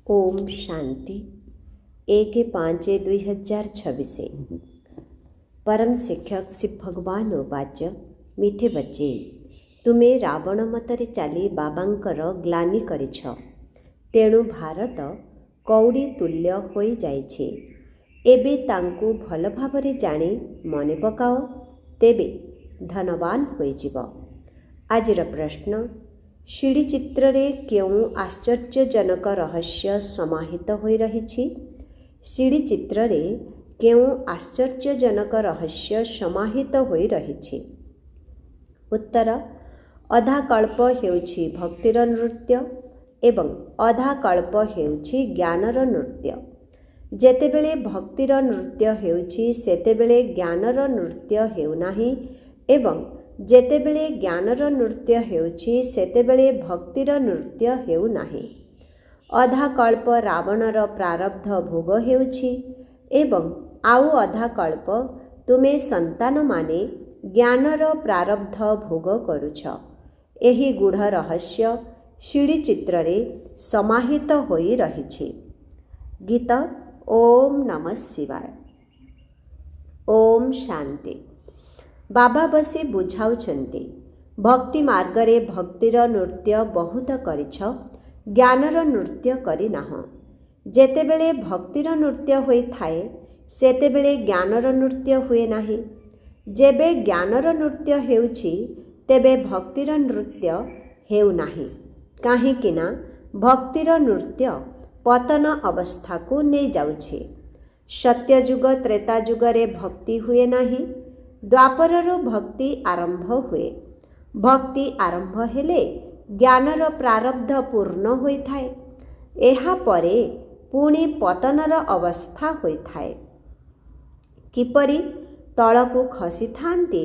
ओम शांति 1/5/2026। परम शिक्षक श्री भगवान उवाच मिठे बच्चे, तुमे रावण मतरे चाली बाबांकर ग्लानि करिछ, तेणु भारत कौड़ी तुल्य होई जाइछे। एबे तांकु भल भावरे जानी मने पकाओ, तेबे धनवान होई जिव। आजिर प्रश्न, शिड़ी चित्रे केउं आश्चर्यजनक रहस्य समाहित होई रहिछि? शिड़ी चित्रे केउं आश्चर्यजनक रहस्य समाहित होई रहिछि? उत्तर, अधा कल्प हेउछि भक्तिर नृत्य एवं अधा कल्प हेउछि ज्ञानर नृत्य। जेतेबेले भक्तिर नृत्य हेउछि सेतेबेले ज्ञानर नृत्य हेउनाहि एवं जेतेबेले ज्ञानर नृत्य हेउछि सेतेबेले भक्तिर नृत्य हेउनाहि। अधा कल्प रावणर प्रारब्ध भोग हेउछि एवं आउ अधा कल्प तुमे संतान माने ज्ञानर प्रारब्ध भोग करुछ। एही गूढ़ रहस्य शिड़ी चित्रे समाहित होई रहिछि। गीत ओम नमः शिवाय। ओम शांति। बाबा बसी बुझाउछन्ति, भक्ति मार्गरे भक्तिर नृत्य बहुत करिछ, ज्ञानर नृत्य करि नाह। जेतेबेले भक्तिर नृत्य होई थाए सेतेबेले ज्ञानर नृत्य हुए नाही। जेबे ज्ञानर नृत्य हेउछि तेबे भक्तिर नृत्य हेउ नाही। काहेकिना भक्तिर नृत्य पतन अवस्था को नै जाउछि। सत्ययुग त्रेता युगरे भक्ति हुए नाही, द्वापरर भक्ति आरंभ हुए। भक्ति आरंभ हेले ज्ञानर प्रारब्ध पूर्ण होइथाए। एहा परे पुणी पतनर अवस्था होइथाए। किपरि तळकु खसी थांती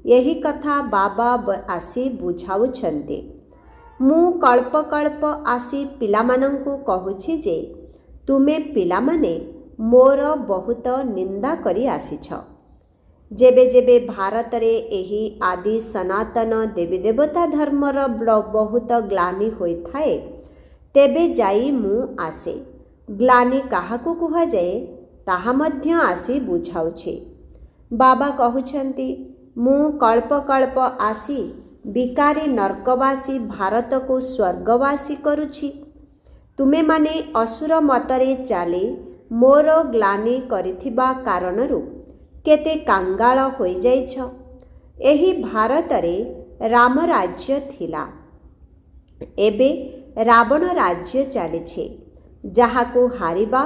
यही कथा बाबा आसी बुझाउछन्ति। मु कल्प कल्प आसी पिलामानंकु कहुछि जे तुमे पिलामाने मोर बहुत निंदा करी आसीछ। जेबे जेबे भारत रे एही आदि सनातन देवी देवता धर्मर बहुत ग्लानि होइथाए तेबे जाई मु आसे। ग्लानि काहाकु कुहा जाए ताहा मध्य आसी बुझाउछि। बाबा कहुछन्ति, मु कल्प कल्प आसी विकारी नर्कवासी भारत को स्वर्गवासी करुछि। तुमे माने असुर मतरे चाली मोर ग्लानि करिथिबा कारणरु केते कांगाल होई जाइछ। एही भारत रे राम राज्य थिला, एबे रावण राज्य चालिछे, जाहाकु हारिबा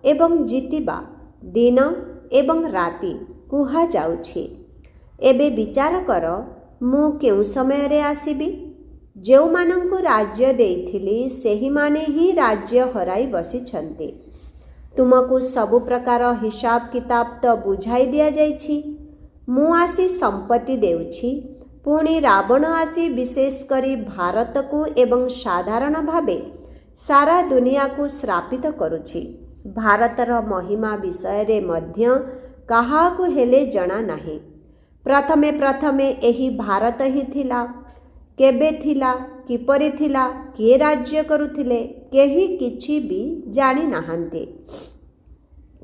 एवं जीतिबा दिन एवं राति कुहा जाउछि। एबे विचार कर, मु केउ समय रे आसीबी? जेउ मानंकु राज्य देइथिली सेही माने ही राज्य हराई बसिछन्ते। तुमको सबु प्रकार हिसाब किताब तो बुझाई दिया जाइछि। मु आसी संपत्ति देउछि, पुणी रावण आसी विशेष करी भारत को एवं साधारण भावे सारा दुनिया को श्रापित करुछि। भारतर महिमा विषय रे मध्य काहाकु हेले जଣା नाही। प्रथमे प्रथमे एही भारत ही थिला। केबे थिला, किपरि थिला, किए राज्य करुथिले, केही किछि भी जानि नाहांती,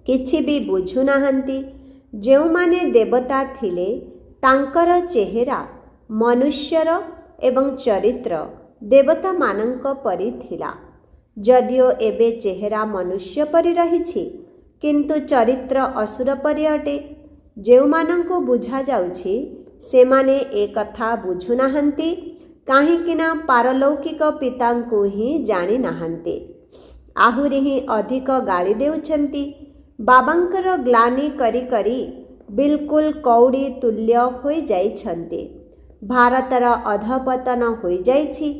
किछि भी बुझु नाहांती। जेउमाने देवता थिले तांकर चेहरा मनुष्यर एवं चरित्र देवता मानंक परि थिला। जदिओ एबे चेहरा मनुष्य परि रहिछि किंतु चरित्र असुर परि अटे। जेउमानंको बुझा जाउछि सेमाने ए कथा बुझु नाहांती, काहेकिना पारलौकिक पितांको ही जानि नाहांती। आहुरी ही अधिक गाली देउछन्ति। बाबांकर ग्लानि करी करी बिल्कुल कौड़ी तुल्य होई जाइछन्ति। भारतर अधपतन होई जाइछि।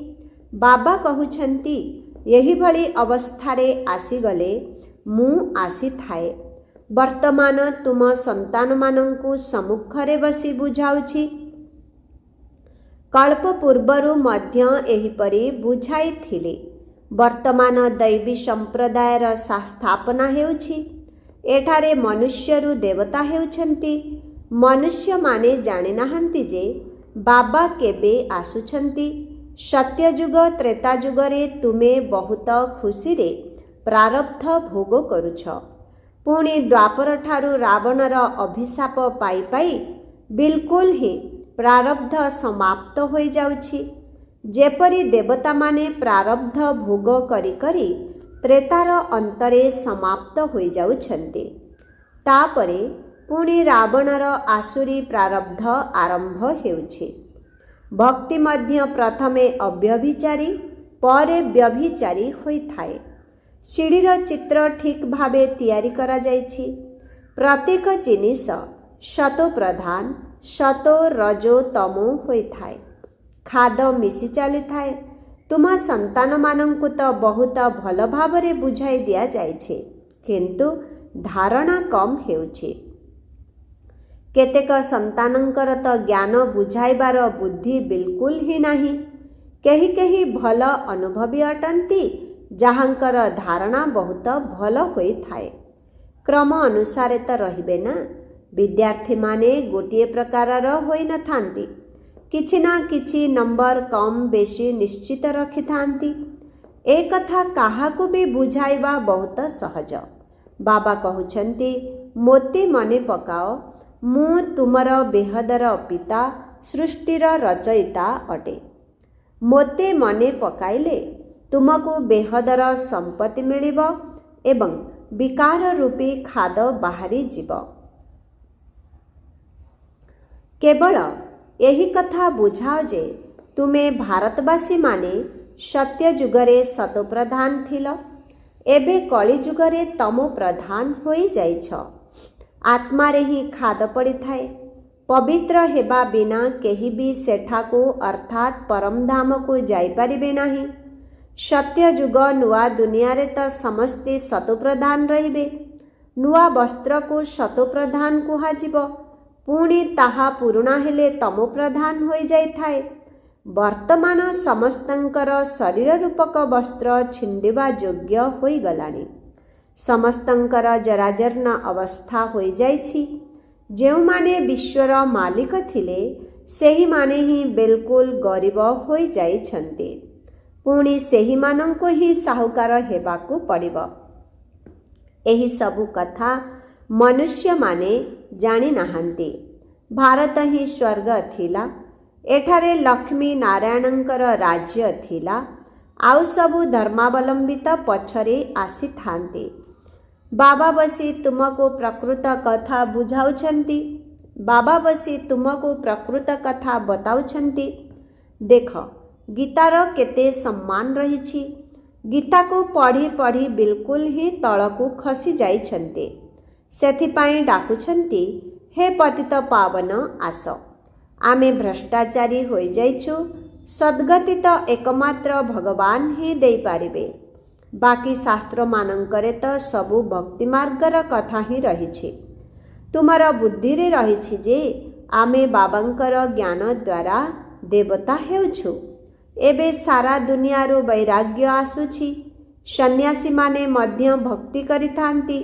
बाबा कहुछन्ति, यही भली अवस्थारे आसीगले मु आसी थाए। वर्तमान तुम संतान मानंकु सम्मुखरे बसी बुझाउछि। कल्प पूर्वरु मध्य एहिपरि बुझाई थिले। वर्तमान दैवी संप्रदायर स्थापना हेउछि। एठारे मनुष्यरु देवता हेउछन्ति। मनुष्य माने जानि नाहांती जे बाबा केबे आसुछन्ति। सत्ययुग त्रेता युगरे तुमे बहुत खुशी रे ପ୍ରାରବ୍ଧ ଭୋଗ କରୁଛ। ପୁଣି ଦ୍ୱାପର ଠାରୁ ରାବଣର ଅଭିଶାପ ପାଇ ପାଇ ବିଲକୁଲ ହିଁ ପ୍ରାରବ୍ଧ ସମାପ୍ତ ହୋଇଯାଉଛି। ଯେପରି ଦେବତାମାନେ ପ୍ରାରବ୍ଧ ଭୋଗ କରି କରି ତ୍ରେତାର ଅନ୍ତରେ ସମାପ୍ତ ହୋଇଯାଉଛନ୍ତି, ତାପରେ ପୁଣି ରାବଣର ଆସୁରୀ ପ୍ରାରବ୍ଧ ଆରମ୍ଭ ହେଉଛି। ଭକ୍ତି ମଧ୍ୟ ପ୍ରଥମେ ଅବ୍ୟଭିଚାରୀ ପରେ ବ୍ୟଭିଚାରୀ ହୋଇଥାଏ। ସିଡ଼ିର ଚିତ୍ର ଠିକ୍ ଭାବେ ତିଆରି କରାଯାଇଛି। ପ୍ରତ୍ୟେକ ଜିନିଷ ସତୋ ପ୍ରଧାନ, ସତୋ ରଜୋ ତମୋ ହୋଇଥାଏ। ଖାଦ ମିଶି ଚାଲିଥାଏ। ତୁମ ସନ୍ତାନମାନଙ୍କୁ ତ ବହୁତ ଭଲ ଭାବରେ ବୁଝାଇ ଦିଆଯାଇଛି, କିନ୍ତୁ ଧାରଣା କମ୍ ହେଉଛି। କେତେକ ସନ୍ତାନଙ୍କର ତ ଜ୍ଞାନ ବୁଝାଇବାର ବୁଦ୍ଧି ବିଲକୁଲ ହିଁ ନାହିଁ। କେହି କେହି ଭଲ ଅନୁଭବୀ ଅଟନ୍ତି, ଯାହାଙ୍କର ଧାରଣା ବହୁତ ଭଲ ହୋଇଥାଏ। କ୍ରମ ଅନୁସାରେ ତ ରହିବେ ନା। ବିଦ୍ୟାର୍ଥୀମାନେ ଗୋଟିଏ ପ୍ରକାରର ହୋଇନଥାନ୍ତି। କିଛି ନା କିଛି ନମ୍ବର କମ୍ ବେଶୀ ନିଶ୍ଚିତ ରଖିଥାନ୍ତି। ଏ କଥା କାହାକୁ ବି ବୁଝାଇବା ବହୁତ ସହଜ। ବାବା କହୁଛନ୍ତି, ମୋତେ ମନେ ପକାଅ, ମୁଁ ତୁମର ବେହଦର ପିତା, ସୃଷ୍ଟିର ରଚୟିତା ଅଟେ। ମୋତେ ମନେ ପକାଇଲେ ତୁମକୁ ବେହଦର ସମ୍ପତ୍ତି ମିଳିବ ଏବଂ ବିକାର ରୂପୀ ଖାଦ ବାହାରିଯିବ। କେବଳ ଏହି କଥା ବୁଝାଅ ଯେ ତୁମେ ଭାରତବାସୀମାନେ ସତ୍ୟ ଯୁଗରେ ସତୋ ପ୍ରଧାନ ଥିଲ, ଏବେ କଳି ଯୁଗରେ ତମୋ ପ୍ରଧାନ ହୋଇଯାଇଛ। ଆତ୍ମାରେ ହିଁ ଖାଦ ପଡ଼ିଥାଏ। ପବିତ୍ର ହେବା ବିନା କେହି ବି ସେଠାକୁ ଅର୍ଥାତ୍ ପରମଧାମକୁ ଯାଇପାରିବେ ନାହିଁ। ସତ୍ୟ ଯୁଗ ନୂଆ ଦୁନିଆରେ ତ ସମସ୍ତେ ସତୋ ପ୍ରଧାନ ରହିବେ। ନୂଆ ବସ୍ତ୍ରକୁ ସତୋ ପ୍ରଧାନ କୁହାଯିବ। ପୁଣି ତାହା ପୁରୁଣା ହେଲେ ତମୋ ପ୍ରଧାନ ହୋଇଯାଇଥାଏ। ବର୍ତ୍ତମାନ ସମସ୍ତଙ୍କର ଶରୀର ରୂପକ ବସ୍ତ୍ର ଛିଣ୍ଡିବା ଯୋଗ୍ୟ ହୋଇଗଲାଣି। ସମସ୍ତଙ୍କର ଜରାଜୀର୍ଣ୍ଣ ଅବସ୍ଥା ହୋଇଯାଇଛି। ଯେଉଁମାନେ ବିଶ୍ୱର ମାଲିକ ଥିଲେ, ସେହିମାନେ ହିଁ ବିଲକୁଲ ଗରିବ ହୋଇଯାଇଛନ୍ତି। ପୁଣି ସେହିମାନଙ୍କୁ ହିଁ ସାହୁକାର ହେବାକୁ ପଡ଼ିବ। ଏହି ସବୁ କଥା ମନୁଷ୍ୟମାନେ ଜାଣିନାହାନ୍ତି। ଭାରତ ହିଁ ସ୍ୱର୍ଗ ଥିଲା। ଏଠାରେ ଲକ୍ଷ୍ମୀ ନାରାୟଣଙ୍କର ରାଜ୍ୟ ଥିଲା। ଆଉ ସବୁ ଧର୍ମାବଲମ୍ବୀ ତ ପଛରେ ଆସିଥାନ୍ତି। ବାବା ବସି ତୁମକୁ ପ୍ରକୃତ କଥା ବୁଝାଉଛନ୍ତି। ବାବା ବସି ତୁମକୁ ପ୍ରକୃତ କଥା ବତାଉଛନ୍ତି। ଦେଖ, ଗୀତାର କେତେ ସମ୍ମାନ ରହିଛି। ଗୀତାକୁ ପଢ଼ି ପଢ଼ି ବିଲକୁଲ ହିଁ ତଳକୁ ଖସି ଯାଇଛନ୍ତି। ସେଥିପାଇଁ ଡାକୁଛନ୍ତି, ହେ ପତିତ ପାବନ ଆସ। ଆମେ ଭ୍ରଷ୍ଟାଚାରୀ ହୋଇଯାଇଛୁ। ସଦ୍ଗତି ତ ଏକମାତ୍ର ଭଗବାନ ହିଁ ଦେଇପାରିବେ। ବାକି ଶାସ୍ତ୍ରମାନଙ୍କରେ ତ ସବୁ ଭକ୍ତି ମାର୍ଗର କଥା ହିଁ ରହିଛି। ତୁମର ବୁଦ୍ଧିରେ ରହିଛି ଯେ ଆମେ ବାବାଙ୍କର ଜ୍ଞାନ ଦ୍ୱାରା ଦେବତା ହେଉଛୁ। ଏବେ ସାରା ଦୁନିଆରୁ ବୈରାଗ୍ୟ ଆସୁଛି। ସନ୍ନ୍ୟାସୀମାନେ ମଧ୍ୟ ଭକ୍ତି କରିଥାନ୍ତି,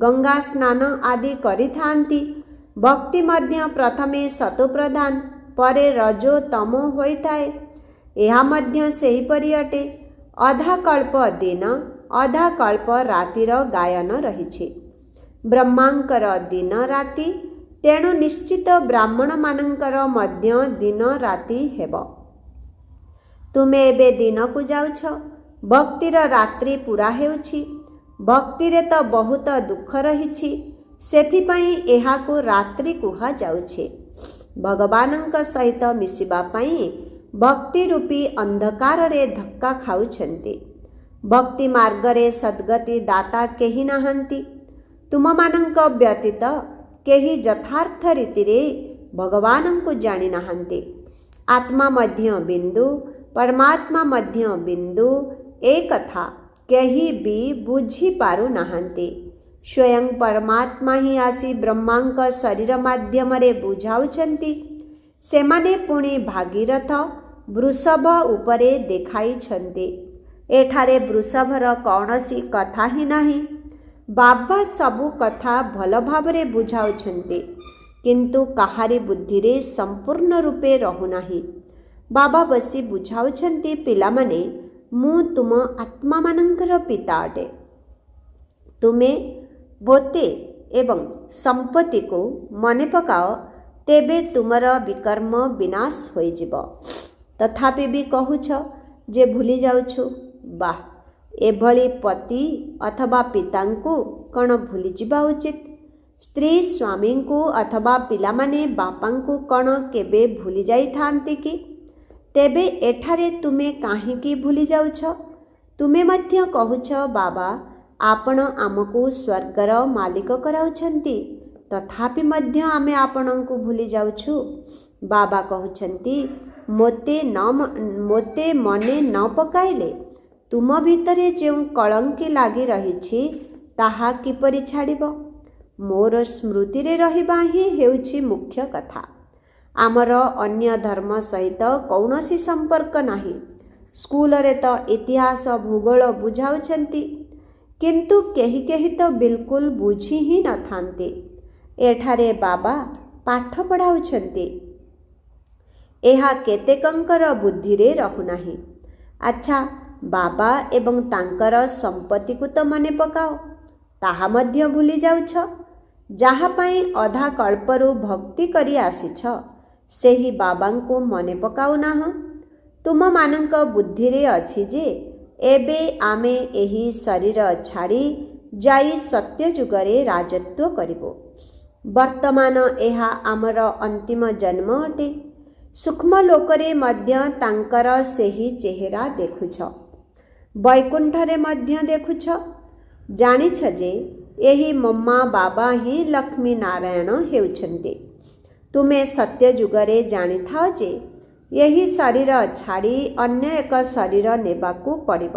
ଗଙ୍ଗା ସ୍ନାନ ଆଦି କରିଥାନ୍ତି। ଭକ୍ତି ମଧ୍ୟ ପ୍ରଥମେ ସତୋ ପ୍ରଧାନ, ପରେ ରଜୋ ତମୋ ହୋଇଥାଏ। ଏହା ମଧ୍ୟ ସେହିପରି ଅଟେ। ଅଧା କଳ୍ପ ଦିନ, ଅଧା କଳ୍ପ ରାତିର ଗାୟନ ରହିଛି। ବ୍ରହ୍ମାଙ୍କର ଦିନ ରାତି, ତେଣୁ ନିଶ୍ଚିତ ବ୍ରାହ୍ମଣମାନଙ୍କର ମଧ୍ୟ ଦିନ ରାତି ହେବ। ତୁମେ ଏବେ ଦିନକୁ ଯାଉଛ। ଭକ୍ତିର ରାତ୍ରି ପୁରା ହେଉଛି। ଭକ୍ତିରେ ତ ବହୁତ ଦୁଃଖ ରହିଛି। ସେଥିପାଇଁ ଏହାକୁ ରାତ୍ରି କୁହାଯାଉଛି। ଭଗବାନଙ୍କ ସହିତ ମିଶିବା ପାଇଁ ଭକ୍ତି ରୂପୀ ଅନ୍ଧକାରରେ ଧକ୍କା ଖାଉଛନ୍ତି। ଭକ୍ତି ମାର୍ଗରେ ସଦ୍ଗତି ଦାତା କେହି ନାହାନ୍ତି। ତୁମମାନଙ୍କ ବ୍ୟତୀତ କେହି ଯଥାର୍ଥ ରୀତିରେ ଭଗବାନଙ୍କୁ ଜାଣିନାହାନ୍ତି। ଆତ୍ମା ମଧ୍ୟ ବିନ୍ଦୁ, ପରମାତ୍ମା ମଧ୍ୟ ବିନ୍ଦୁ, ଏ କଥା କେହି ବି ବୁଝିପାରୁନାହାନ୍ତି। ସ୍ୱୟଂ ପରମାତ୍ମା ହିଁ ଆସି ବ୍ରହ୍ମାଙ୍କ ଶରୀର ମାଧ୍ୟମରେ ବୁଝାଉଛନ୍ତି। ସେମାନେ ପୁଣି ଭାଗୀରଥ ବୃଷଭ ଉପରେ ଦେଖାଇଛନ୍ତି। ଏଠାରେ ବୃଷଭର କୌଣସି କଥା ହିଁ ନାହିଁ। ବାବା ସବୁ କଥା ଭଲ ଭାବରେ ବୁଝାଉଛନ୍ତି, କିନ୍ତୁ କାହାରି ବୁଦ୍ଧିରେ ସମ୍ପୂର୍ଣ୍ଣ ରୂପେ ରହୁନାହିଁ। ବାବା ବସି ବୁଝାଉଛନ୍ତି, ପିଲାମାନେ, ମୁଁ ତୁମ ଆତ୍ମାମାନଙ୍କର ପିତା ଅଟେ। ତୁମେ ବୋତେ ଏବଂ ସମ୍ପତ୍ତିକୁ ମନେ ପକାଅ, ତେବେ ତୁମର ବିକର୍ମ ବିନାଶ ହୋଇଯିବ। ତଥାପି ବି କହୁଛ ଯେ ଭୁଲି ଯାଉଛୁ। ବାଃ, ଏଭଳି ପତି ଅଥବା ପିତାଙ୍କୁ କ'ଣ ଭୁଲିଯିବା ଉଚିତ? ସ୍ତ୍ରୀ ସ୍ୱାମୀଙ୍କୁ ଅଥବା ପିଲାମାନେ ବାପାଙ୍କୁ କ'ଣ କେବେ ଭୁଲି ଯାଇଥାନ୍ତି କି? ତେବେ ଏଠାରେ ତୁମେ କାହିଁକି ଭୁଲି ଯାଉଛ? ତୁମେ ମଧ୍ୟ କହୁଛ, ବାବା ଆପଣ ଆମକୁ ସ୍ୱର୍ଗର ମାଲିକ କରାଉଛନ୍ତି, ତଥାପି ମଧ୍ୟ ଆମେ ଆପଣଙ୍କୁ ଭୁଲି ଯାଉଛୁ। ବାବା କହୁଛନ୍ତି, ମୋତେ ମନେ ନ ପକାଇଲେ ତୁମ ଭିତରେ ଯେଉଁ କଳଙ୍କି ଲାଗି ରହିଛି ତାହା କିପରି ଛାଡ଼ିବ? ମୋର ସ୍ମୃତିରେ ରହିବା ହିଁ ହେଉଛି ମୁଖ୍ୟ କଥା। ଆମର ଅନ୍ୟ ଧର୍ମ ସହିତ କୌଣସି ସମ୍ପର୍କ ନାହିଁ। ସ୍କୁଲରେ ତ ଇତିହାସ ଭୂଗୋଳ ବୁଝାଉଛନ୍ତି, କିନ୍ତୁ କେହି କେହି ତ ବିଲକୁଲ ବୁଝି ହିଁ ନଥାନ୍ତି। ଏଠାରେ ବାବା ପାଠ ପଢ଼ାଉଛନ୍ତି, ଏହା କେତେକଙ୍କର ବୁଦ୍ଧିରେ ରହୁନାହିଁ। ଆଚ୍ଛା, ବାବା ଏବଂ ତାଙ୍କର ସମ୍ପତ୍ତିକୁ ତ ମନେ ପକାଅ, ତାହା ମଧ୍ୟ ଭୁଲି ଯାଉଛ। ଯାହା ପାଇଁ ଅଧା କଳ୍ପରୁ ଭକ୍ତି କରି ଆସିଛ, ସେହି ବାବାଙ୍କୁ ମନେ ପକାଉନାହଁ। ତୁମମାନଙ୍କ ବୁଦ୍ଧିରେ ଅଛି ଯେ ଏବେ ଆମେ ଏହି ଶରୀର ଛାଡ଼ି ଯାଇ ସତ୍ୟ ଯୁଗରେ ରାଜତ୍ୱ କରିବୁ। ବର୍ତ୍ତମାନ ଏହା ଆମର ଅନ୍ତିମ ଜନ୍ମ ଅଟେ। ସୂକ୍ଷ୍ମ ଲୋକରେ ମଧ୍ୟ ତାଙ୍କର ସେହି ଚେହେରା ଦେଖୁଛ, ବୈକୁଣ୍ଠରେ ମଧ୍ୟ ଦେଖୁଛ। ଜାଣିଛ ଯେ ଏହି ମମ୍ମା ବାବା ହିଁ ଲକ୍ଷ୍ମୀ ନାରାୟଣ ହେଉଛନ୍ତି। ତୁମେ ସତ୍ୟ ଯୁଗରେ ଜାଣିଥାଅ ଯେ ଏହି ଶରୀର ଛାଡ଼ି ଅନ୍ୟ ଏକ ଶରୀର ନେବାକୁ ପଡ଼ିବ।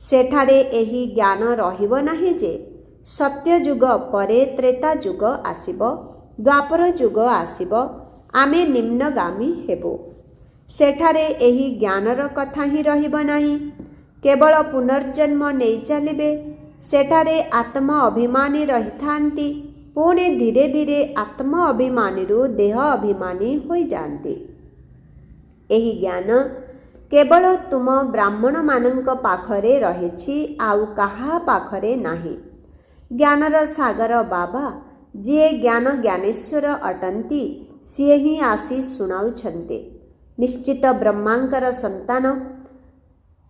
ସେଠାରେ ଏହି ଜ୍ଞାନ ରହିବ ନାହିଁ ଯେ ସତ୍ୟ ଯୁଗ ପରେ ତ୍ରେତା ଯୁଗ ଆସିବ, ଦ୍ୱାପର ଯୁଗ ଆସିବ, ଆମେ ନିମ୍ନଗାମୀ ହେବୁ। ସେଠାରେ ଏହି ଜ୍ଞାନର କଥା ହିଁ ରହିବ ନାହିଁ। କେବଳ ପୁନର୍ଜନ୍ମ ନେଇ ଚାଲିବେ। ସେଠାରେ ଆତ୍ମ ଅଭିମାନୀ ରହିଥାନ୍ତି, ପୁଣି ଧୀରେ ଧୀରେ ଆତ୍ମ ଅଭିମାନୀରୁ ଦେହ ଅଭିମାନୀ ହୋଇଯାଆନ୍ତି। ଏହି ଜ୍ଞାନ କେବଳ ତୁମ ବ୍ରାହ୍ମଣମାନଙ୍କ ପାଖରେ ରହିଛି, ଆଉ କାହା ପାଖରେ ନାହିଁ। ଜ୍ଞାନର ସାଗର ବାବା, ଯିଏ ଜ୍ଞାନ ଜ୍ଞାନେଶ୍ୱର ଅଟନ୍ତି, ସିଏ ହିଁ ଆସି ଶୁଣାଉଛନ୍ତି। ନିଶ୍ଚିତ ବ୍ରହ୍ମାଙ୍କର ସନ୍ତାନ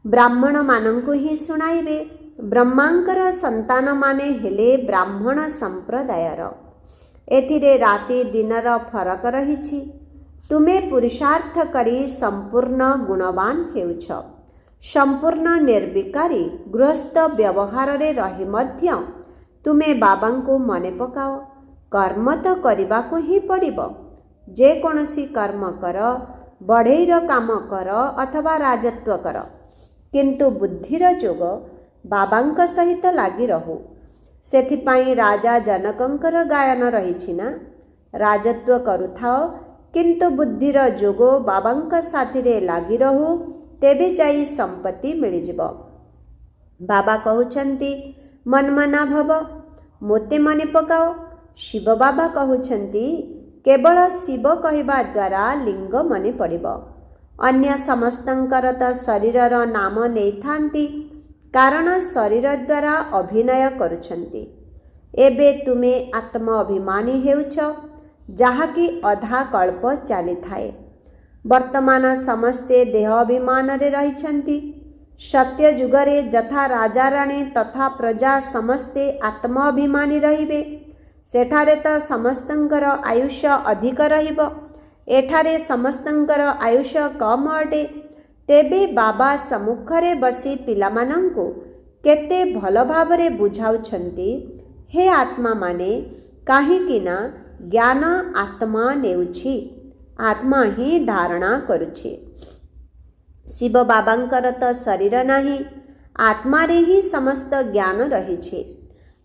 ବ୍ରାହ୍ମଣମାନଙ୍କୁ ହିଁ ଶୁଣାଇବେ। ବ୍ରହ୍ମାଙ୍କର ସନ୍ତାନମାନେ ହେଲେ ବ୍ରାହ୍ମଣ ସମ୍ପ୍ରଦାୟର। ଏଥିରେ ରାତି ଦିନର ଫରକ ରହିଛି। ତୁମେ ପୁରୁଷାର୍ଥ କରି ସମ୍ପୂର୍ଣ୍ଣ ଗୁଣବାନ ହେଉଛ। ସମ୍ପୂର୍ଣ୍ଣ ନିର୍ବିକାରୀ ଗୃହସ୍ଥ ବ୍ୟବହାରରେ ରହି ମଧ୍ୟ ତୁମେ ବାବାଙ୍କୁ ମନେ ପକାଅ। କର୍ମ ତ କରିବାକୁ ହିଁ ପଡ଼ିବ। ଯେକୌଣସି କର୍ମ କର, ବଢ଼େଇର କାମ କର ଅଥବା ରାଜତ୍ୱ କର, କିନ୍ତୁ ବୁଦ୍ଧିର ଯୋଗ ବାବାଙ୍କ ସହିତ ଲାଗି ରହୁ। ସେଥିପାଇଁ ରାଜା ଜନକଙ୍କର ଗାୟନ ରହିଛି ନା, ରାଜତ୍ୱ କରୁଥାଅ କିନ୍ତୁ ବୁଦ୍ଧିର ଯୋଗ ବାବାଙ୍କ ସାଥିରେ ଲାଗି ରହୁ, ତେବେ ଯାଇ ସମ୍ପତ୍ତି ମିଳିଯିବ। ବାବା କହୁଛନ୍ତି, ମନ୍ମନା ଭବ, ମୋତେ ମନେ ପକାଅ। ଶିବ ବାବା କହୁଛନ୍ତି, କେବଳ ଶିବ କହିବା ଦ୍ୱାରା ଲିଙ୍ଗ ମନେ ପଡ଼ିବ। ଅନ୍ୟ ସମସ୍ତଙ୍କର ତ ଶରୀରର ନାମ ନେଇଥାନ୍ତି, କାରଣ ଶରୀର ଦ୍ୱାରା ଅଭିନୟ କରୁଛନ୍ତି। ଏବେ ତୁମେ ଆତ୍ମ ଅଭିମାନୀ ହେଉଛ, ଯାହାକି ଅଧା କଳ୍ପ ଚାଲିଥାଏ। ବର୍ତ୍ତମାନ ସମସ୍ତେ ଦେହ ଅଭିମାନରେ ରହିଛନ୍ତି। ସତ୍ୟ ଯୁଗରେ ଯଥା ରାଜାରାଣୀ ତଥା ପ୍ରଜା ସମସ୍ତେ ଆତ୍ମ ଅଭିମାନୀ ରହିବେ। ସେଠାରେ ତ ସମସ୍ତଙ୍କର ଆୟୁଷ ଅଧିକ ରହିବ, ଏଠାରେ ସମସ୍ତଙ୍କର ଆୟୁଷ କମ୍ ଅଟେ। ତେବେ ବାବା ସମ୍ମୁଖରେ ବସି ପିଲାମାନଙ୍କୁ କେତେ ଭଲ ଭାବରେ ବୁଝାଉଛନ୍ତି, ହେ ଆତ୍ମାମାନେ, କାହିଁକି ନା ଜ୍ଞାନ ଆତ୍ମା ନେଉଛି, ଆତ୍ମା ହିଁ ଧାରଣା କରୁଛି। ଶିବ ବାବାଙ୍କର ତ ଶରୀର ନାହିଁ, ଆତ୍ମାରେ ହିଁ ସମସ୍ତ ଜ୍ଞାନ ରହିଛି।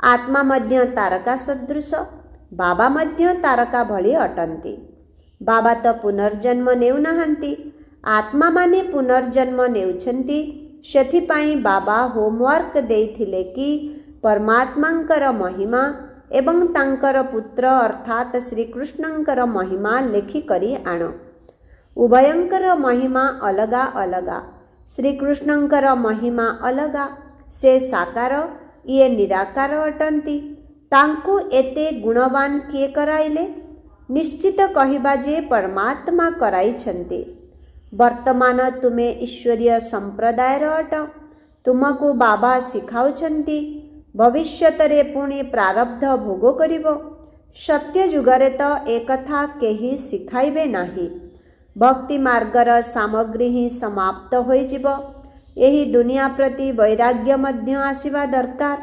ଆତ୍ମା ମଧ୍ୟ ତାରକା ସଦୃଶ, ବାବା ମଧ୍ୟ ତାରକା ଭଳି ଅଟନ୍ତି। ବାବା ତ ପୁନର୍ଜନ୍ମ ନେଉନାହାନ୍ତି, ଆତ୍ମାମାନେ ପୁନର୍ଜନ୍ମ ନେଉଛନ୍ତି। ସେଥିପାଇଁ ବାବା ହୋମୱାର୍କ ଦେଇଥିଲେ କି ପରମାତ୍ମାଙ୍କର ମହିମା ଏବଂ ତାଙ୍କର ପୁତ୍ର ଅର୍ଥାତ୍ ଶ୍ରୀକୃଷ୍ଣଙ୍କର ମହିମା ଲେଖିକରି ଆଣ। ଉଭୟଙ୍କର ମହିମା ଅଲଗା ଅଲଗା। ଶ୍ରୀକୃଷ୍ଣଙ୍କର ମହିମା ଅଲଗା, ସେ ସାକାର ଇଏ ନିରାକାର ଅଟନ୍ତି। ତାଙ୍କୁ ଏତେ ଗୁଣବାନ କିଏ କରାଇଲେ? ନିଶ୍ଚିତ କହିବା ଯେ ପରମାତ୍ମା କରାଇଛନ୍ତି। ବର୍ତ୍ତମାନ ତୁମେ ଈଶ୍ୱରୀୟ ସମ୍ପ୍ରଦାୟର ଅଟ। ତୁମକୁ ବାବା ଶିଖାଉଛନ୍ତି ଭବିଷ୍ୟତରେ ପୁଣି ପ୍ରାରବ୍ଧ ଭୋଗ କରିବ। ସତ୍ୟ ଯୁଗରେ ତ ଏକଥା କେହି ଶିଖାଇବେ ନାହିଁ। ଭକ୍ତି ମାର୍ଗର ସାମଗ୍ରୀ ହିଁ ସମାପ୍ତ ହୋଇଯିବ। ଏହି ଦୁନିଆ ପ୍ରତି ବୈରାଗ୍ୟ ମଧ୍ୟ ଆସିବା ଦରକାର।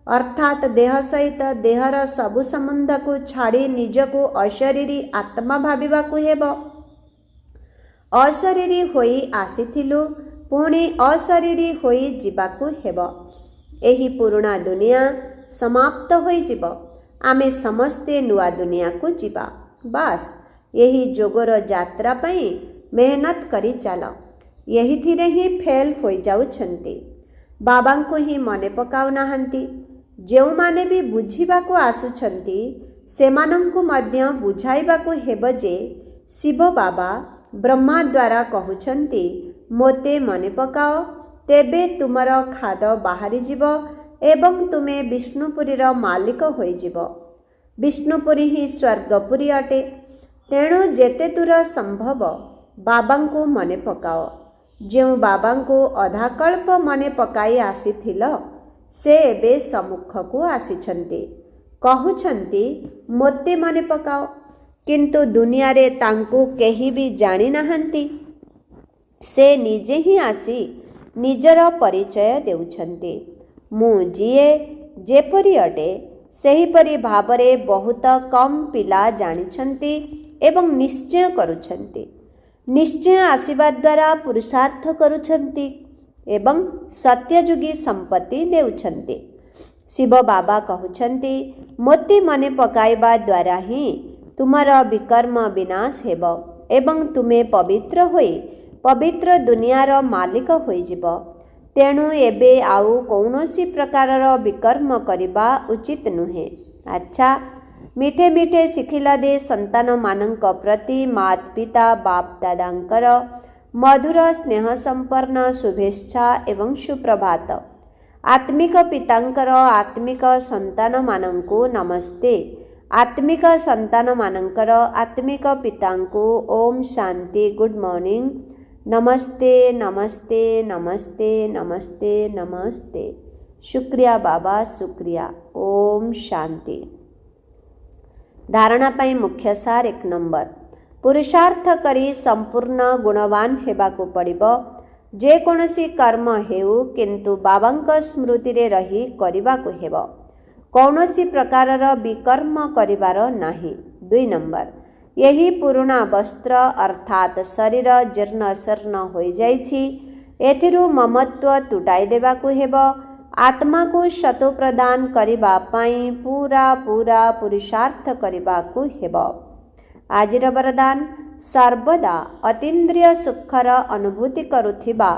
ଅର୍ଥାତ୍ ଦେହ ସହିତ ଦେହର ସବୁ ସମ୍ବନ୍ଧକୁ ଛାଡ଼ି ନିଜକୁ ଅଶରୀରୀ ଆତ୍ମା ଭାବିବାକୁ ହେବ। ଅଶରୀରୀ ହୋଇ ଆସିଥିଲୁ, ପୁଣି ଅଶରୀରୀ ହୋଇ ଯିବାକୁ ହେବ। ଏହି ପୁରୁଣା ଦୁନିଆ ସମାପ୍ତ ହୋଇଯିବ। ଆମେ ସମସ୍ତେ ନୂଆ ଦୁନିଆକୁ ଯିବା। ବାସ୍ ଏହି ଯୋଗର ଯାତ୍ରା ପାଇଁ ମେହନତ କରି ଚାଲ। ଏହିଥିରେ ହିଁ ଫେଲ୍ ହୋଇଯାଉଛନ୍ତି। ବାବାଙ୍କୁ ହିଁ ମନେ ପକାଉନାହାନ୍ତି। ଯେଉଁମାନେ ବି ବୁଝିବାକୁ ଆସୁଛନ୍ତି ସେମାନଙ୍କୁ ମଧ୍ୟ ବୁଝାଇବାକୁ ହେବ ଯେ ଶିବ ବାବା ବ୍ରହ୍ମା ଦ୍ୱାରା କହୁଛନ୍ତି ମୋତେ ମନେ ପକାଅ, ତେବେ ତୁମର ଖାଦ ବାହାରିଯିବ ଏବଂ ତୁମେ ବିଷ୍ଣୁପୁରୀର ମାଲିକ ହୋଇଯିବ। ବିଷ୍ଣୁପୁରୀ ହିଁ ସ୍ୱର୍ଗପୁରୀ ଅଟେ। ତେଣୁ ଯେତେ ଦୂର ସମ୍ଭବ ବାବାଙ୍କୁ ମନେ ପକାଅ। ଯେଉଁ ବାବାଙ୍କୁ ଅଧାକଳ୍ପ ମନେ ପକାଇ ଆସିଥିଲ ସେ ଏବେ ସମ୍ମୁଖକୁ ଆସିଛନ୍ତି। କହୁଛନ୍ତି ମୋତେ ମନେ ପକାଅ, କିନ୍ତୁ ଦୁନିଆରେ ତାଙ୍କୁ କେହି ବି ଜାଣିନାହାନ୍ତି। ସେ ନିଜେ ହିଁ ଆସି ନିଜର ପରିଚୟ ଦେଉଛନ୍ତି। ମୁଁ ଯିଏ ଯେପରି ଅଟେ ସେହିପରି ଭାବରେ ବହୁତ କମ୍ ପିଲା ଜାଣିଛନ୍ତି ଏବଂ ନିଶ୍ଚୟ କରୁଛନ୍ତି। ନିଶ୍ଚୟ ଆସିବା ଦ୍ୱାରା ପୁରୁଷାର୍ଥ କରୁଛନ୍ତି ଏବଂ ସତ୍ୟଯୁଗୀ ସମ୍ପତ୍ତି ନେଉଛନ୍ତି। ଶିବ ବାବା କହୁଛନ୍ତି ମୋତେ ମନେ ପକାଇବା ଦ୍ୱାରା ହିଁ ତୁମର ବିକର୍ମ ବିନାଶ ହେବ ଏବଂ ତୁମେ ପବିତ୍ର ହୋଇ ପବିତ୍ର ଦୁନିଆର ମାଲିକ ହୋଇଯିବ। ତେଣୁ ଏବେ ଆଉ କୌଣସି ପ୍ରକାରର ବିକର୍ମ କରିବା ଉଚିତ ନୁହେଁ। ଆଚ୍ଛା, ମିଠେ ମିଠେ ଶିଖିଲା ଦେ ସନ୍ତାନମାନଙ୍କ ପ୍ରତି ମାତ ପିତା ବାପ ଦାଦାଙ୍କର ମଧୁର ସ୍ନେହ ସମ୍ପନ୍ନ ଶୁଭେଚ୍ଛା ଏବଂ ସୁପ୍ରଭାତ। ଆତ୍ମିକ ପିତାଙ୍କର ଆତ୍ମିକ ସନ୍ତାନମାନଙ୍କୁ ନମସ୍ତେ। ଆତ୍ମିକ ସନ୍ତାନମାନଙ୍କର ଆତ୍ମିକ ପିତାଙ୍କୁ ଓମ୍ ଶାନ୍ତି। Good morning. ନମସ୍ତେ ନମସ୍ତେ ନମସ୍ତେ ନମସ୍ତେ ନମସ୍ତେ। ଶୁକ୍ରିୟା ବାବା, ଶୁକ୍ରିୟା। ଓମ୍ ଶାନ୍ତି। ଧାରଣା ପାଇଁ ମୁଖ୍ୟ ସାର 1 ନମ୍ବର। ପୁରୁଷାର୍ଥ କରି ସମ୍ପୂର୍ଣ୍ଣ ଗୁଣବାନ ହେବାକୁ ପଡ଼ିବ। ଯେକୌଣସି କର୍ମ ହେଉ କିନ୍ତୁ ବାବାଙ୍କ ସ୍ମୃତିରେ ରହି କରିବାକୁ ହେବ। କୌଣସି ପ୍ରକାରର ବିକର୍ମ କରିବାର ନାହିଁ। 2 ନମ୍ବର। ଏହି ପୁରୁଣା ବସ୍ତ୍ର ଅର୍ଥାତ୍ ଶରୀର ଜୀର୍ଣ୍ଣ ଶୀର୍ଣ୍ଣ ହୋଇଯାଇଛି। ଏଥିରୁ ମମତ୍ୱ ତୁଟାଇ ଦେବାକୁ ହେବ। ଆତ୍ମାକୁ ସତ ପ୍ରଦାନ କରିବା ପାଇଁ ପୁରା ପୁରୁଷାର୍ଥ କରିବାକୁ ହେବ। ଆଜିର ବରଦାନ, ସର୍ବଦା ଅତୀନ୍ଦ୍ରିୟ ସୁଖର ଅନୁଭୂତି କରୁଥିବା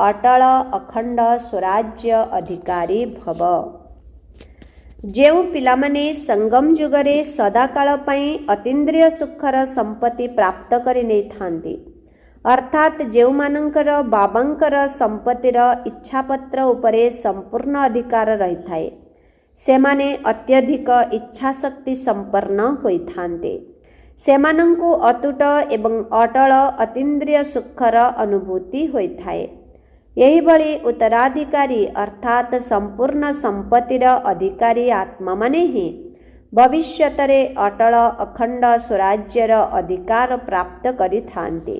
ଅଟଳ ଅଖଣ୍ଡ ସ୍ୱରାଜ୍ୟ ଅଧିକାରୀ ଭବ। ଯେଉଁ ପିଲାମାନେ ସଙ୍ଗମ ଯୁଗରେ ସଦାକାଳ ପାଇଁ ଅତୀନ୍ଦ୍ରିୟ ସୁଖର ସମ୍ପତ୍ତି ପ୍ରାପ୍ତ କରି ନେଇଥାନ୍ତି, ଅର୍ଥାତ୍ ଯେଉଁମାନଙ୍କର ବାବାଙ୍କର ସମ୍ପତ୍ତିର ଇଚ୍ଛାପତ୍ର ଉପରେ ସମ୍ପୂର୍ଣ୍ଣ ଅଧିକାର ରହିଥାଏ, ସେମାନେ ଅତ୍ୟଧିକ ଇଚ୍ଛାଶକ୍ତି ସମ୍ପନ୍ନ ହୋଇଥାନ୍ତି। ସେମାନଙ୍କୁ ଅତୁଟ ଏବଂ ଅଟଳ ଅତୀନ୍ଦ୍ରିୟ ସୁଖର ଅନୁଭୂତି ହୋଇଥାଏ। ଏହିଭଳି ଉତ୍ତରାଧିକାରୀ ଅର୍ଥାତ୍ ସମ୍ପୂର୍ଣ୍ଣ ସମ୍ପତ୍ତିର ଅଧିକାରୀ ଆତ୍ମାମାନେ ହିଁ ଭବିଷ୍ୟତରେ ଅଟଳ ଅଖଣ୍ଡ ସ୍ୱରାଜ୍ୟର ଅଧିକାର ପ୍ରାପ୍ତ କରିଥାନ୍ତି।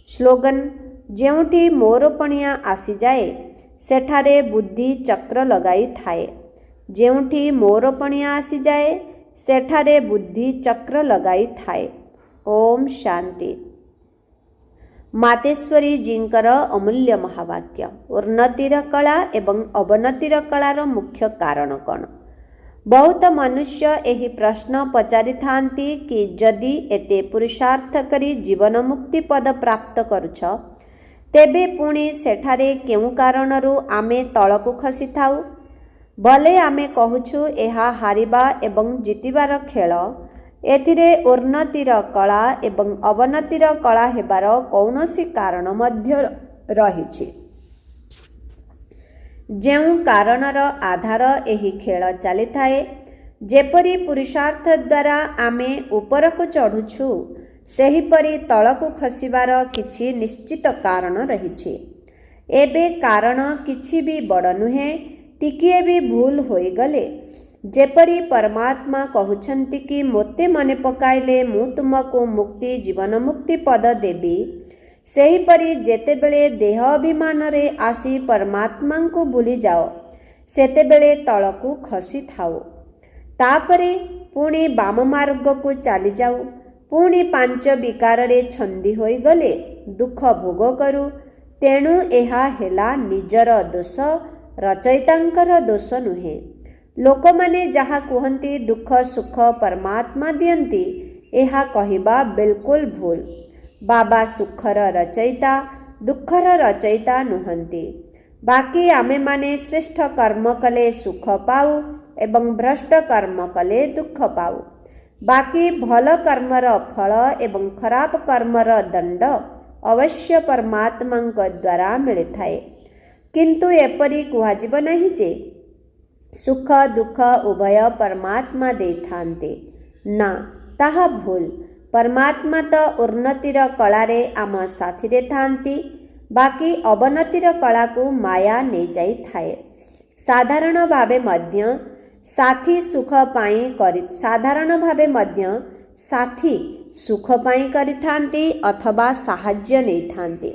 ସ୍ଲୋଗାନ, ଯେଉଁଠି ମୋରପଣିଆ ଆସିଯାଏ ସେଠାରେ ବୁଦ୍ଧି ଚକ୍ର ଲଗାଇଥାଏ। ଯେଉଁଠି ମୋରପଣିଆ ଆସିଯାଏ ସେଠାରେ ବୁଦ୍ଧି ଚକ୍ର ଲଗାଇଥାଏ। ଓମ୍ ଶାନ୍ତି। ମାତେଶ୍ୱରୀ ଜୀଙ୍କର ଅମୂଲ୍ୟ ମହାବାକ୍ୟ। ଉନ୍ନତିର କଳା ଏବଂ ଅବନତିର କଳାର ମୁଖ୍ୟ କାରଣ କ'ଣ? ବହୁତ ମନୁଷ୍ୟ ଏହି ପ୍ରଶ୍ନ ପଚାରିଥାନ୍ତି କି ଯଦି ଏତେ ପୁରୁଷାର୍ଥ କରି ଜୀବନ ମୁକ୍ତି ପଦ ପ୍ରାପ୍ତ କରୁଛ, ତେବେ ପୁଣି ସେଠାରେ କେଉଁ କାରଣରୁ ଆମେ ତଳକୁ ଖସିଥାଉ? ଭଲେ ଆମେ କହୁଛୁ ଏହା ହାରିବା ଏବଂ ଜିତିବାର ଖେଳ। ଏଥିରେ ଉନ୍ନତିର କଳା ଏବଂ ଅବନତିର କଳା ହେବାର କୌଣସି କାରଣ ମଧ୍ୟ ରହିଛି। ଯେଉଁ କାରଣର ଆଧାର ଏହି ଖେଳ ଚାଲିଥାଏ, ଯେପରି ପୁରୁଷାର୍ଥ ଦ୍ୱାରା ଆମେ ଉପରକୁ ଚଢ଼ୁଛୁ, ସେହିପରି ତଳକୁ ଖସିବାର କିଛି ନିଶ୍ଚିତ କାରଣ ରହିଛି। ଏବେ କାରଣ କିଛି ବି ବଡ଼ ନୁହେଁ। ଟିକିଏ ବି ଭୁଲ ହୋଇଗଲେ, ଯେପରି ପରମାତ୍ମା କହୁଛନ୍ତି କି ମୋତେ ମନେ ପକାଇଲେ ମୁଁ ତୁମକୁ ମୁକ୍ତି ଜୀବନ ମୁକ୍ତି ପଦ ଦେବି, ସେହିପରି ଯେତେବେଳେ ଦେହ ଅଭିମାନରେ ଆସି ପରମାତ୍ମାଙ୍କୁ ଭୁଲିଯାଅ, ସେତେବେଳେ ତଳକୁ ଖସିଥାଉ। ତାପରେ ପୁଣି ବାମ ମାର୍ଗକୁ ଚାଲିଯାଉ। ପୁଣି ପାଞ୍ଚ ବିକାରରେ ଛନ୍ଦି ହୋଇଗଲେ ଦୁଃଖ ଭୋଗ କରୁ। ତେଣୁ ଏହା ହେଲା ନିଜର ଦୋଷ, ରଚୟିତାଙ୍କର ଦୋଷ ନୁହେଁ। ଲୋକମାନେ ଯାହା କୁହନ୍ତି ଦୁଃଖ ସୁଖ ପରମାତ୍ମା ଦିଅନ୍ତି, ଏହା କହିବା ବିଲକୁଲ ଭୁଲ। ବାବା ସୁଖର ରଚୟିତା, ଦୁଃଖର ରଚୟିତା ନୁହନ୍ତି। ବାକି ଆମେମାନେ ଶ୍ରେଷ୍ଠ କର୍ମ କଲେ ସୁଖ ପାଉ ଏବଂ ଭ୍ରଷ୍ଟ କର୍ମ କଲେ ଦୁଃଖ ପାଉ। ବାକି ଭଲ କର୍ମର ଫଳ ଏବଂ ଖରାପ କର୍ମର ଦଣ୍ଡ ଅବଶ୍ୟ ପରମାତ୍ମାଙ୍କ ଦ୍ୱାରା ମିଳିଥାଏ। କିନ୍ତୁ ଏପରି କୁହାଯିବ ନାହିଁ ଯେ ସୁଖ ଦୁଃଖ ଉଭୟ ପରମାତ୍ମା ଦେଇଥାନ୍ତି। ନା, ତାହା ଭୁଲ। ପରମାତ୍ମା ତ ଉନ୍ନତିର କଳାରେ ଆମ ସାଥିରେ ଥାନ୍ତି, ବାକି ଅବନତିର କଳାକୁ ମାୟା ନେଇଯାଇଥାଏ। ସାଧାରଣ ଭାବେ ମଧ୍ୟ ସାଥୀ ସୁଖ ପାଇଁ କରିଥାନ୍ତି ଅଥବା ସାହାଯ୍ୟ ନେଇଥାନ୍ତି।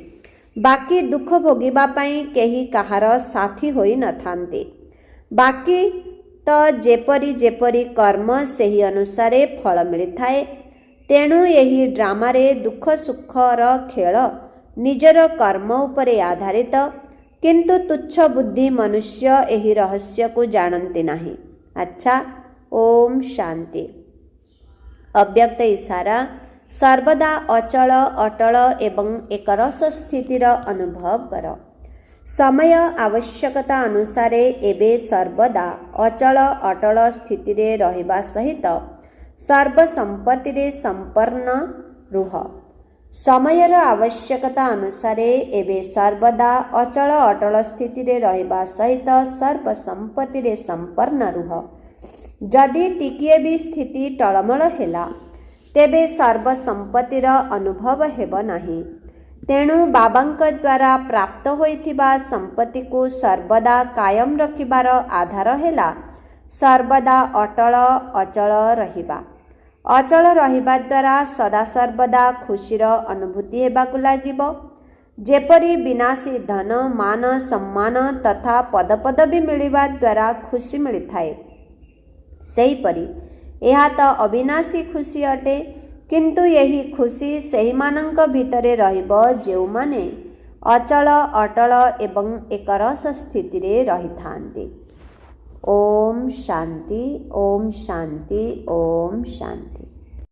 ବାକି ଦୁଃଖ ଭୋଗିବା ପାଇଁ କେହି କାହାର ସାଥୀ ହୋଇନଥାନ୍ତି। ବାକି ତ ଯେପରି ଯେପରି କର୍ମ ସେହି ଅନୁସାରେ ଫଳ ମିଳିଥାଏ। ତେଣୁ ଏହି ଡ୍ରାମାରେ ଦୁଃଖ ସୁଖର ଖେଳ ନିଜର କର୍ମ ଉପରେ ଆଧାରିତ। କିନ୍ତୁ ତୁଚ୍ଛ ବୁଦ୍ଧି ମନୁଷ୍ୟ ଏହି ରହସ୍ୟକୁ ଜାଣନ୍ତି ନାହିଁ। ଆଚ୍ଛା, ଓମ୍ ଶାନ୍ତି। ଅବ୍ୟକ୍ତ ଇଶାରା ସର୍ବଦା ଅଚଳ ଅଟଳ ଏବଂ ଏକରସ ସ୍ଥିତିର ଅନୁଭବ କର। ସମୟ ଆବଶ୍ୟକତା ଅନୁସାରେ ଏବେ ସର୍ବଦା ଅଚଳ ଅଟଳ ସ୍ଥିତିରେ ରହିବା ସହିତ ସର୍ବସମ୍ପତ୍ତିରେ ସମ୍ପନ୍ନ ରୁହ। ସମୟର ଆବଶ୍ୟକତା ଅନୁସାରେ ଏବେ ସର୍ବଦା ଅଚଳ ଅଟଳ ସ୍ଥିତିରେ ରହିବା ସହିତ ସର୍ବସମ୍ପତ୍ତିରେ ସମ୍ପନ୍ନ ରୁହ। ଯଦି ଟିକିଏ ବି ସ୍ଥିତି ଟଳମଳ ହେଲା, ତେବେ ସର୍ବସମ୍ପତ୍ତିର ଅନୁଭବ ହେବ ନାହିଁ। ତେଣୁ ବାବାଙ୍କ ଦ୍ୱାରା ପ୍ରାପ୍ତ ହୋଇଥିବା ସମ୍ପତ୍ତିକୁ ସର୍ବଦା କାୟମ ରଖିବାର ଆଧାର ହେଲା ସର୍ବଦା ଅଟଳ ଅଚଳ ରହିବା। ଅଚଳ ରହିବା ଦ୍ୱାରା ସଦାସର୍ବଦା ଖୁସିର ଅନୁଭୂତି ହେବାକୁ ଲାଗିବ। ଯେପରି ବିନାଶୀ ଧନ ମାନ ସମ୍ମାନ ତଥା ପଦପଦବୀ ମିଳିବା ଦ୍ୱାରା ଖୁସି ମିଳିଥାଏ, ସେହିପରି ଏହା ତ ଅବିନାଶୀ ଖୁସି ଅଟେ। କିନ୍ତୁ ଏହି ଖୁସି ସେହିମାନଙ୍କ ଭିତରେ ରହିବ ଯେଉଁମାନେ ଅଚଳ ଅଟଳ ଏବଂ ଏକରସ ସ୍ଥିତିରେ ରହିଥାନ୍ତି। ଓମ୍ ଶାନ୍ତି, ଓମ୍ ଶାନ୍ତି, ଓମ୍ ଶାନ୍ତି।